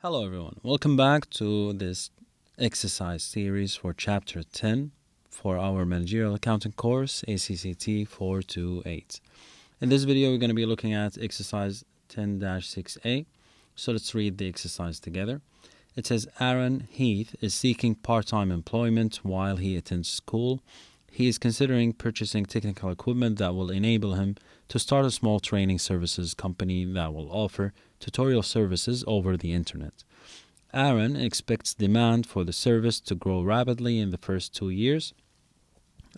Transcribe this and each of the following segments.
Hello everyone, welcome back to this exercise series for chapter 10 for our Managerial Accounting course, ACCT 428. In this video we're going to be looking at exercise 10-6A, so let's read the exercise together. It says Aaron Heath is seeking part-time employment while he attends school. He is considering purchasing technical equipment that will enable him to start a small training services company that will offer tutorial services over the internet. Aaron expects demand for the service to grow rapidly in the first 2 years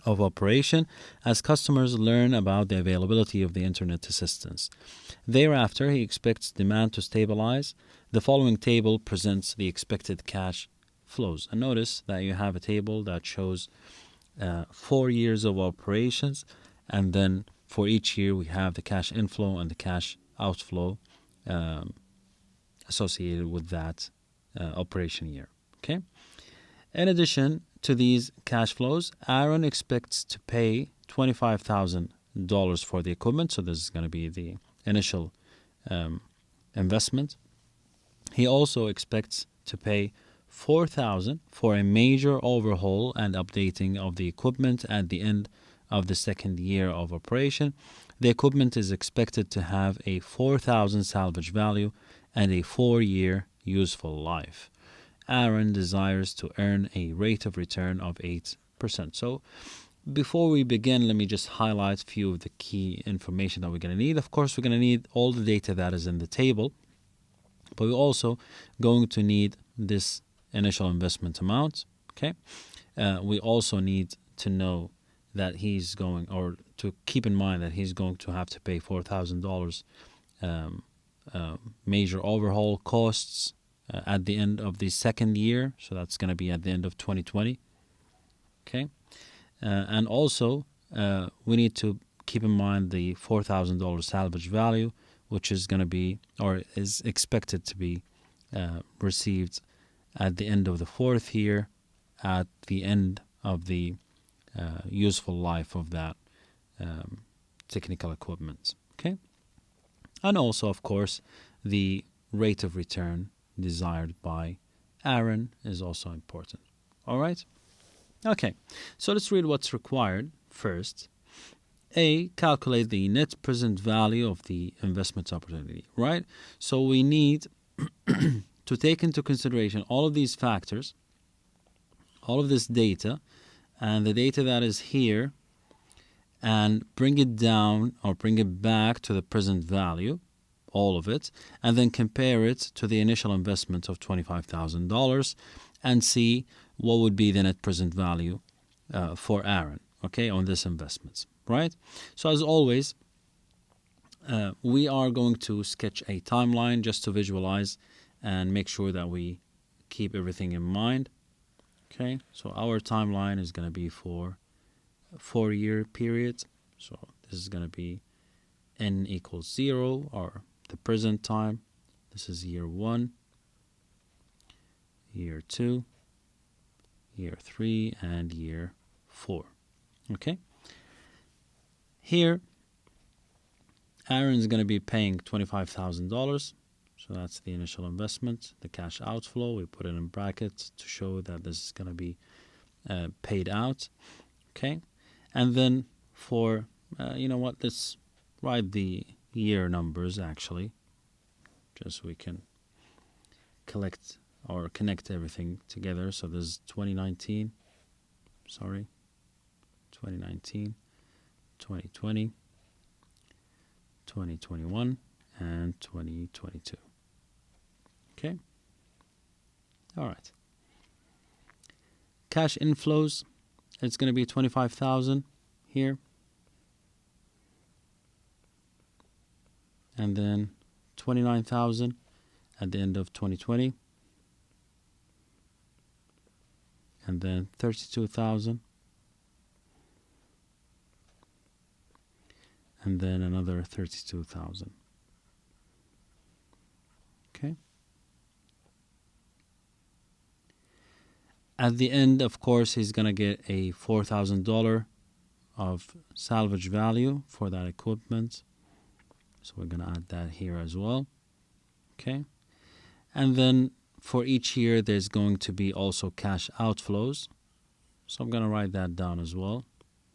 of operation as customers learn about the availability of the internet assistance. Thereafter, he expects demand to stabilize. The following table presents the expected cash flows. And notice that you have a table that shows 4 years of operations, and then for each year we have the cash inflow and the cash outflow associated with that operation year. Okay. In addition to these cash flows, Aaron expects to pay $25,000 for the equipment, so this is going to be the initial investment. He also expects to pay $4,000 for a major overhaul and updating of the equipment at the end of the second year of operation. The equipment is expected to have a $4,000 salvage value and a 4-year useful life. Aaron desires to earn a rate of return of 8%. So before we begin, let me just highlight a few of the key information that we're going to need. Of course, we're going to need all the data that is in the table, but we're also going to need this initial investment amount. Okay. We also need to know that he's going, or to keep in mind that he's going to have to pay $4,000 major overhaul costs at the end of the second year. So that's going to be at the end of 2020. Okay. And also we need to keep in mind the $4,000 salvage value, which is going to be, or is expected to be received at the end of the fourth year, at the end of the useful life of that technical equipment. Okay. And also, of course, the rate of return desired by Aaron is also important. All right. Okay. So let's read what's required first. A, calculate the net present value of the investment opportunity, right? So we need to take into consideration all of these factors, all of this data, and the data that is here, and bring it down or bring it back to the present value, all of it, and then compare it to the initial investment of $25,000 and see what would be the net present value for Aaron, okay, on this investment, right? So as always, we are going to sketch a timeline just to visualize and make sure that we keep everything in mind. Okay, so our timeline is going to be for a 4-year period. So this is going to be n equals 0, or the present time. This is year 1, year 2, year 3, and year 4. Okay. Here, Aaron's going to be paying $25,000. So that's the initial investment. The cash outflow, we put it in brackets to show that this is going to be paid out. Okay. And then for, let's write the year numbers actually, just so we can collect or connect everything together. So this is 2019, 2020, 2021, and 2022. Okay. All right. Cash inflows, it's going to be 25,000 here. And then 29,000 at the end of 2020. And then 32,000. And then another 32,000. Okay. At the end, of course, he's going to get a $4,000 of salvage value for that equipment. So we're going to add that here as well. Okay. And then for each year there's going to be also cash outflows. So I'm going to write that down as well.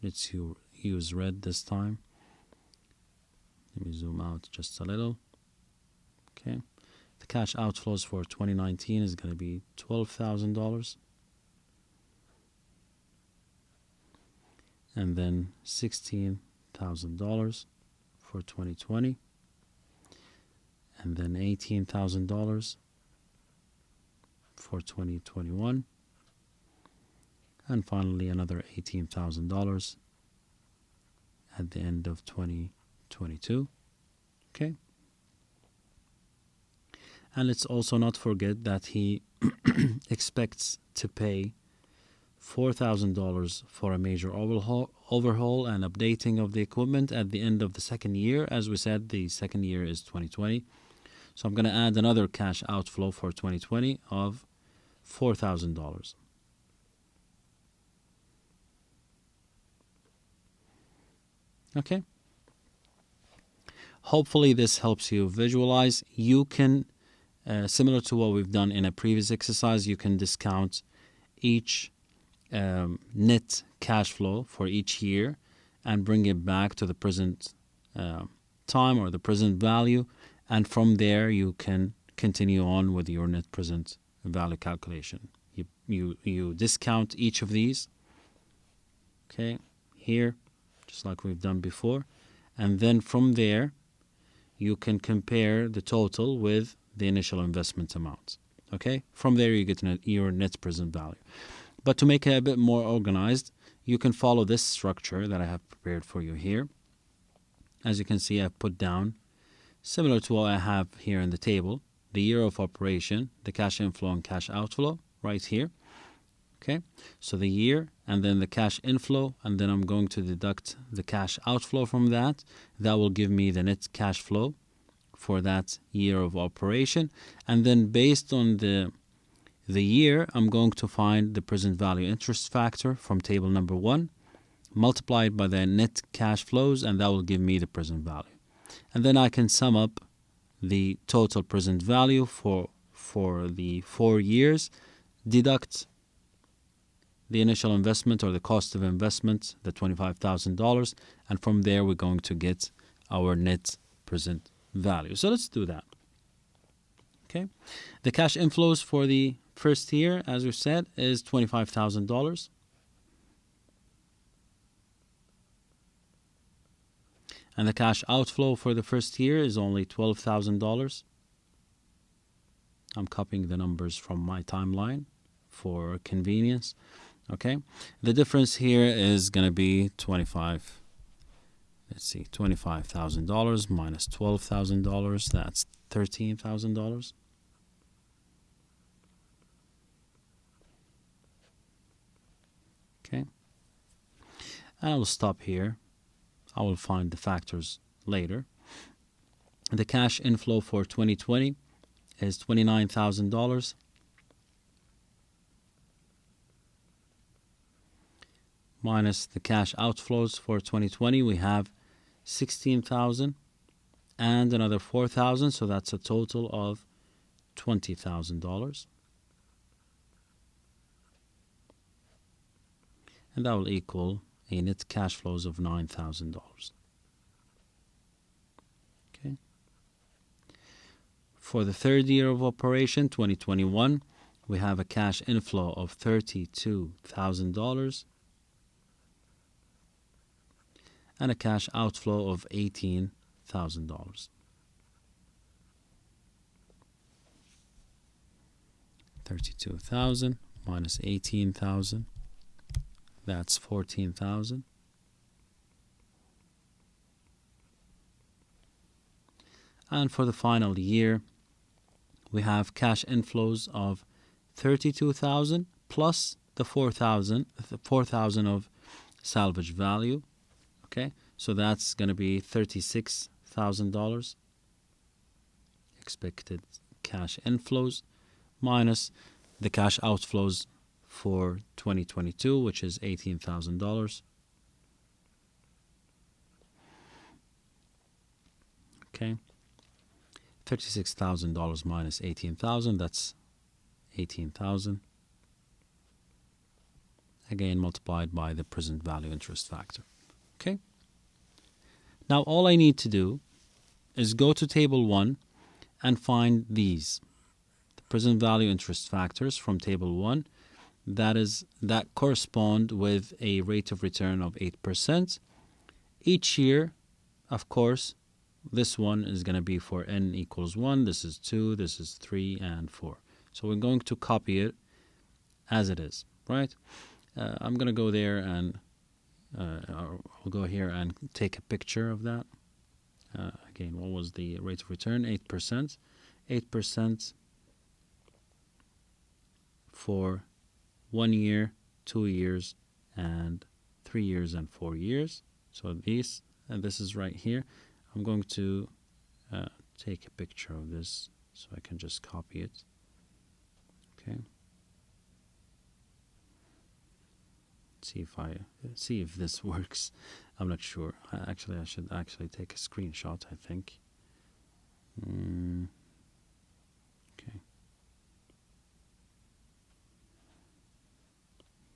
Let's use red this time. Let me zoom out just a little. Okay. The cash outflows for 2019 is going to be $12,000. And then $16,000 for 2020. And then $18,000 for 2021. And finally another $18,000 at the end of 2022. Okay. And let's also not forget that he expects to pay $4,000 for a major overhaul and updating of the equipment at the end of the second year. As we said, the second year is 2020. So I'm going to add another cash outflow for 2020 of $4,000. Okay. Hopefully this helps you visualize. You can, similar to what we've done in a previous exercise, you can discount each net cash flow for each year and bring it back to the present time or the present value. And from there, you can continue on with your net present value calculation. You discount each of these, okay, here, just like we've done before. And then from there, you can compare the total with the initial investment amount. Okay, from there you get your net present value. But to make it a bit more organized, you can follow this structure that I have prepared for you here. As you can see, I've put down, similar to what I have here in the table, the year of operation, the cash inflow and cash outflow right here. Okay, so the year and then the cash inflow, and then I'm going to deduct the cash outflow from that. That will give me the net cash flow for that year of operation. And then based on the year, I'm going to find the present value interest factor from table number 1, multiplied by the net cash flows, and that will give me the present value. And then I can sum up the total present value for the 4 years, deduct the initial investment or the cost of investment, the $25,000, and from there we're going to get our net present value. So let's do that. Okay, the cash inflows for the first year, as we said, is $25,000. And the cash outflow for the first year is only $12,000. I'm copying the numbers from my timeline for convenience. Okay, the difference here is going to be $25,000 minus $12,000. That's $13,000. Okay, and I will stop here. I will find the factors later. The cash inflow for 2020 is $29,000. Minus the cash outflows for 2020, we have $16,000 and another $4,000, so that's a total of $20,000. And that will equal a net cash flows of $9,000. Okay. For the third year of operation, 2021, we have a cash inflow of $32,000 and a cash outflow of $18,000. 32,000 minus 18,000, that's 14,000. And for the final year, we have cash inflows of 32,000 plus the 4,000 of salvage value. Okay, so that's going to be $36,000 expected cash inflows minus the cash outflows for 2022, which is $18,000. Okay, $36,000 minus $18,000, that's 18,000. Again, multiplied by the present value interest factor. Okay? Now, all I need to do is go to table 1 and find these. The present value interest factors from table 1 that correspond with a rate of return of 8%. Each year, of course, this one is going to be for n equals 1, this is 2, this is 3, and 4. So we're going to copy it as it is, right? I'm going to go there and I'll go here and take a picture of that. Again, what was the rate of return? 8%. 8% for 1 year, 2 years, and 3 years and 4 years. So this is right here. I'm going to take a picture of this so I can just copy it. Okay. See if this works. I'm not sure. I should actually take a screenshot, I think. Okay.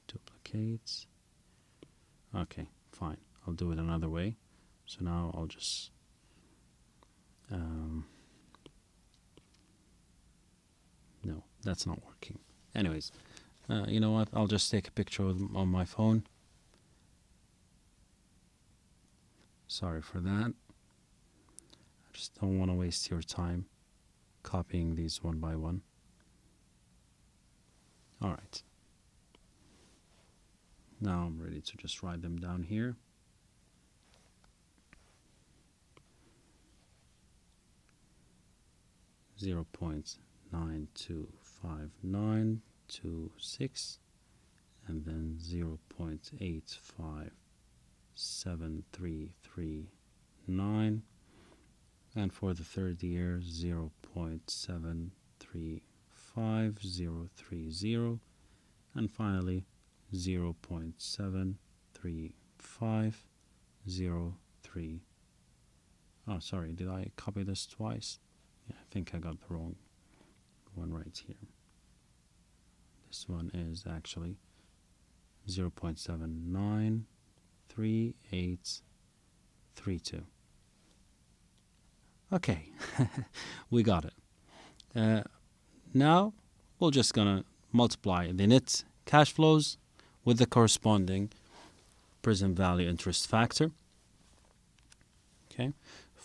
Duplicates. Okay, fine. I'll do it another way. So now I'll just no, that's not working. Anyways, you know what? I'll just take a picture on my phone. Sorry for that. I just don't want to waste your time copying these one by one. All right. Now I'm ready to just write them down here. .925926 and then 0.8573339, and for the third year 0.735030, and finally 0.73503. Oh, sorry, did I copy this twice? Yeah, I think I got the wrong one right here. This one is actually 0.793832. Okay, we got it. Now we're just gonna multiply the net cash flows with the corresponding present value interest factor. Okay,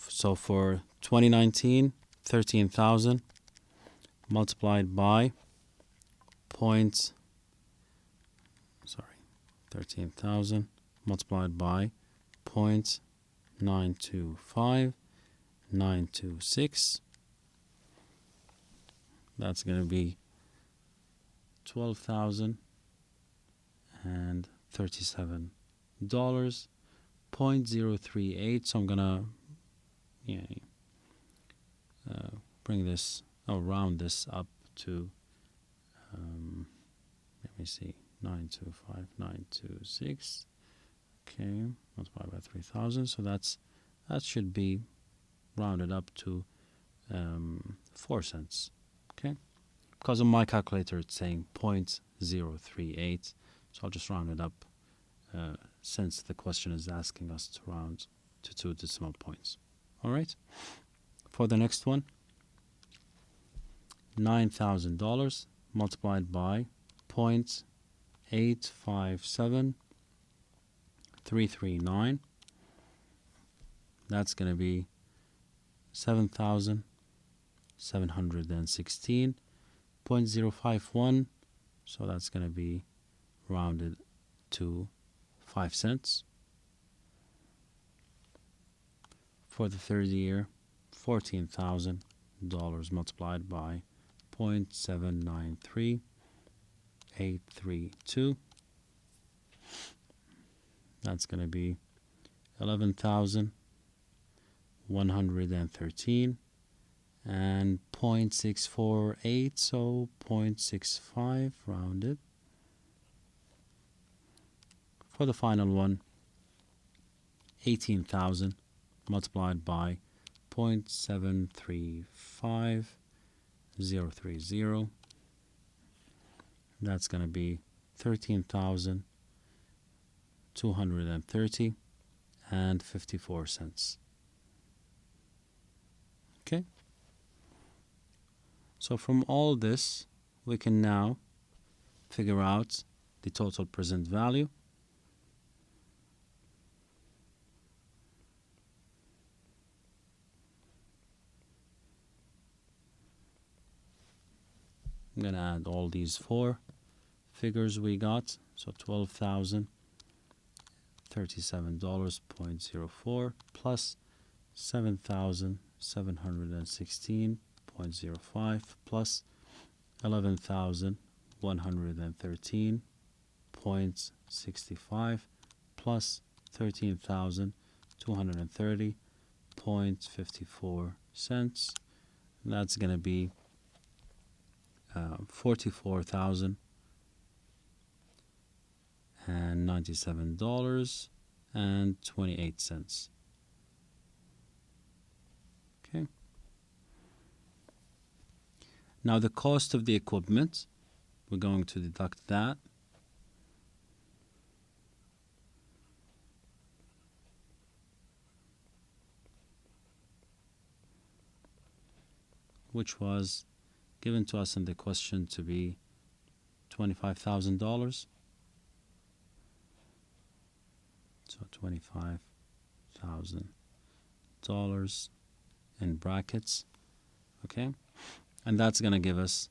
so for 2019, 13,000 multiplied by 13,000 multiplied by 0.925926. That's going to be 12,037 dollars, 0.038. So I'm gonna bring this, round this up to let me see, 925926. Okay, multiplied by 3,000. So that should be rounded up to 4 cents. Okay, because on my calculator it's saying 0.038, so I'll just round it up since the question is asking us to round to 2 decimal points. All right, for the next one, $9,000 multiplied by 0.857339. That's going to be 7,716.051. So that's going to be rounded to 5 cents. For the third year, $14,000 multiplied by 0.793832. That's going to be 11,113 and 0.648, so 0.65 rounded. For the final one, 18,000 multiplied by 0.735030. That's going to be 13,230 and 54 cents. Okay? So from all this, we can now figure out the total present value. I'm going to add all these four figures we got. So $12,037.04 plus 7,716.05 plus 11,113.65 plus 13,230.54 cents. That's going to be $44,097.28. Okay. Now the cost of the equipment, we're going to deduct that. Which was given to us in the question to be $25,000. So $25,000 in brackets. Okay. And that's going to give us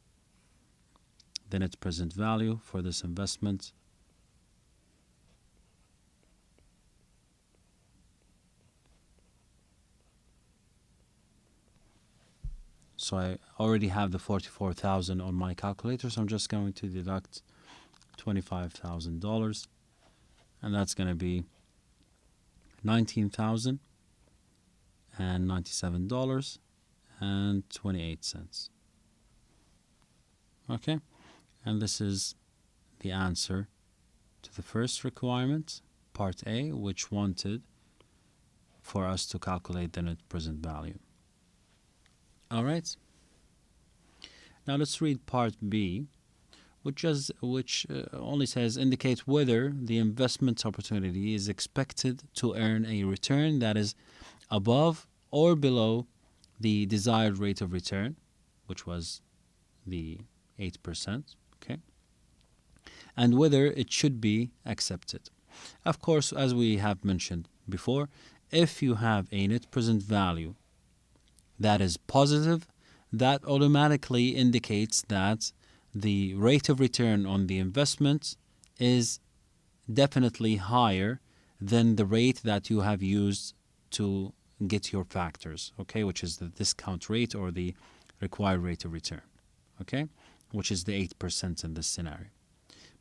the net present value for this investment. So I already have the 44,000 on my calculator, so I'm just going to deduct $25,000, and that's going to be $19,097.28. Okay, and this is the answer to the first requirement, part A, which wanted for us to calculate the net present value. All right. Now let's read part B, which only says indicate whether the investment opportunity is expected to earn a return that is above or below the desired rate of return, which was the 8%, okay, and whether it should be accepted. Of course, as we have mentioned before, if you have a net present value that is positive, that automatically indicates that the rate of return on the investment is definitely higher than the rate that you have used to get your factors, okay, which is the discount rate or the required rate of return, okay, which is the 8% in this scenario.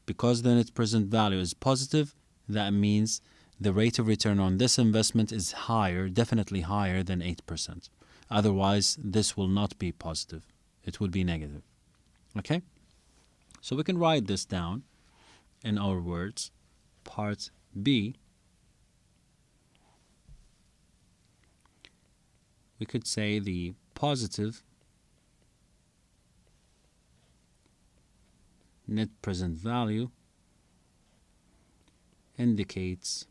Because the net present value is positive, that means the rate of return on this investment is higher, definitely higher than 8%. Otherwise, this will not be positive. It would be negative. Okay? So we can write this down in our words. Part B, we could say the positive net present value indicates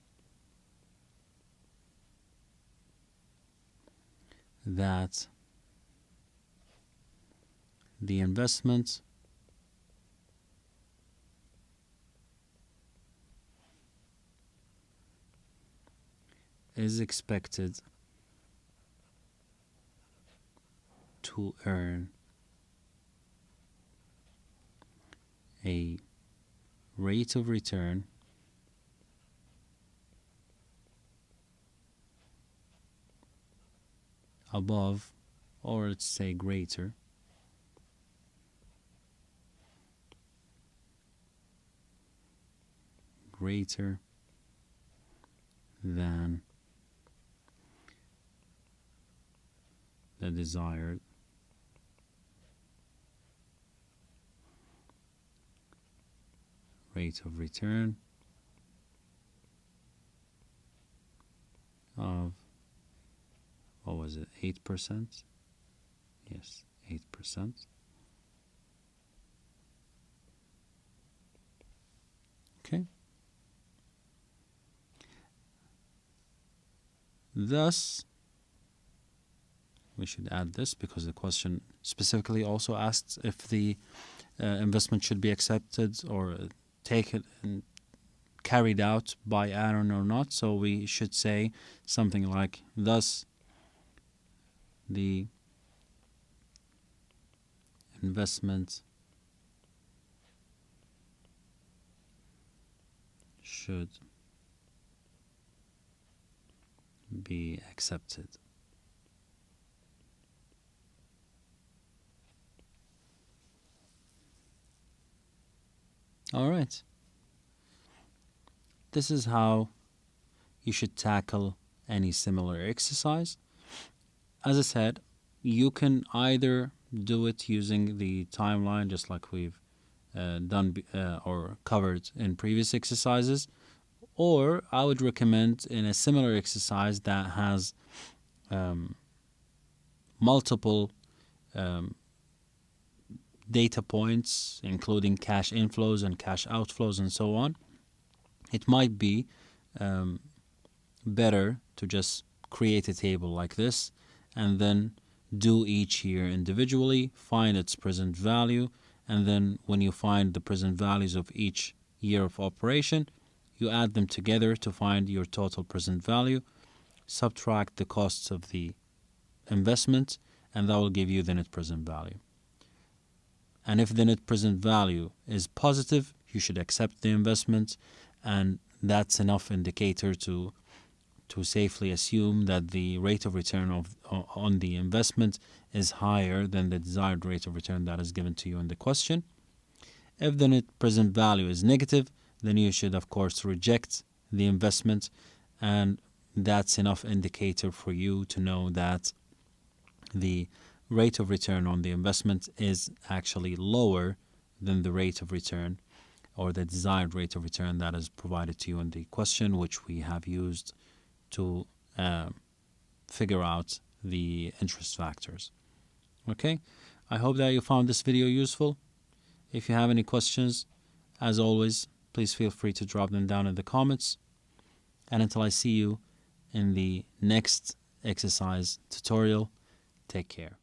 that the investment is expected to earn a rate of return above, or let's say greater, than the desired rate of return of, what was it, 8%? Yes, 8%. Okay. Thus, we should add this because the question specifically also asks if the investment should be accepted or taken and carried out by Aaron or not. So we should say something like, thus the investment should be accepted. All right. This is how you should tackle any similar exercise. As I said, you can either do it using the timeline, just like we've done or covered in previous exercises, or I would recommend in a similar exercise that has multiple data points, including cash inflows and cash outflows and so on. It might be better to just create a table like this and then do each year individually, find its present value, and then when you find the present values of each year of operation, you add them together to find your total present value, subtract the costs of the investment, and that will give you the net present value. And if the net present value is positive, you should accept the investment, and that's enough indicator to safely assume that the rate of return on the investment is higher than the desired rate of return that is given to you in the question. If the net present value is negative, then you should, of course, reject the investment, and that's enough indicator for you to know that the rate of return on the investment is actually lower than the rate of return or the desired rate of return that is provided to you in the question, which we have used to figure out the interest factors. Okay, I hope that you found this video useful. If you have any questions, as always, please feel free to drop them down in the comments. And until I see you in the next exercise tutorial, take care.